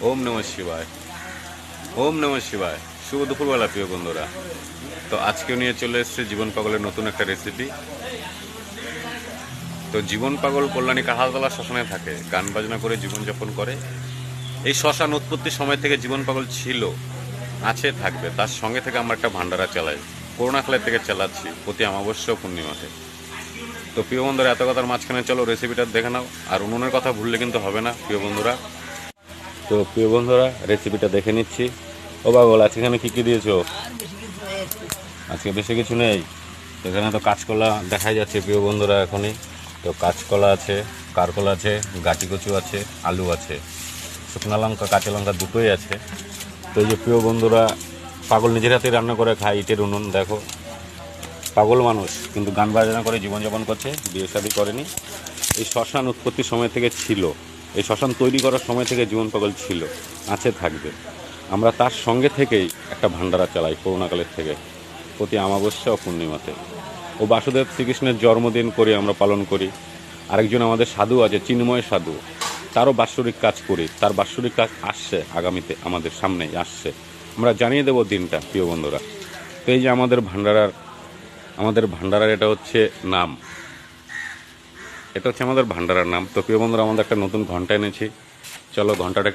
ওম নমঃ শিবায়। ওম নমঃ শিবায়। শুভ দুপুরবেলা প্রিয় বন্ধুরা। তো আজকেও নিয়ে চলে এসেছে জীবন পাগলের নতুন একটা রেসিপি। তো জীবন পাগল কল্যাণী কাঁঠালতলা শ্মশানে থাকে, গান বাজনা করে জীবনযাপন করে। এই শ্মশান উৎপত্তির সময় থেকে জীবন পাগল ছিল, আছে, থাকবে। তার সঙ্গে থেকে আমরা একটা ভান্ডারা চালাই, করোনাকালের থেকে চালাচ্ছি প্রতি অমাবস্যা ও পূর্ণিমাতে। তো প্রিয় বন্ধুরা, এত কথার মাঝখানে চলো রেসিপিটা দেখে নাও। আর উনুনের কথা ভুললে কিন্তু হবে না প্রিয় বন্ধুরা। তো প্রিয় বন্ধুরা, রেসিপিটা দেখে নিচ্ছি। ও পাগল, আজকে এখানে কী কী দিয়েছো? আজকে বেশি কিছু নেই। এখানে তো কাঁচকলা দেখাই যাচ্ছে প্রিয় বন্ধুরা এখনই। তো কাঁচকলা আছে, কারকলা আছে, গাটি কচু আছে, আলু আছে, শুকনো লঙ্কা, কাঁচা লঙ্কা দুটোই আছে। তো এই যে প্রিয় বন্ধুরা, পাগল নিজের হাতে রান্না করে খায়, ইটের উনুন দেখো। পাগল মানুষ কিন্তু গান বাজনা করে জীবনযাপন করছে, বিয়ে শাদী করেনি। এই শ্মশান উৎপত্তির সময় থেকে ছিল, এই শ্মশান তৈরি করার সময় থেকে জীবন পাগল ছিল, আছে, থাকবে। আমরা তার সঙ্গে থেকেই একটা ভান্ডারা চালাই করোনাকালের থেকে প্রতি অমাবস্যা ও পূর্ণিমাতে। ও বাসুদেব শ্রীকৃষ্ণের জন্মদিন করে আমরা পালন করি। আরেকজন আমাদের সাধু আছে, চিন্ময় সাধু, তারও বাৎসরিক কাজ করি। তার বাৎসরিক কাজ আসছে আগামীতে, আমাদের সামনেই আসছে। আমরা জানিয়ে দেবো দিনটা প্রিয় বন্ধুরা। তো এই যে আমাদের ভান্ডারার এটা হচ্ছে নাম, এটা হচ্ছে আমাদের ভান্ডারার নাম। তো প্রিয় বন্ধুরা, আমাদের একটা নতুন ঘন্টা এনেছি, চলো ঘন্টাটা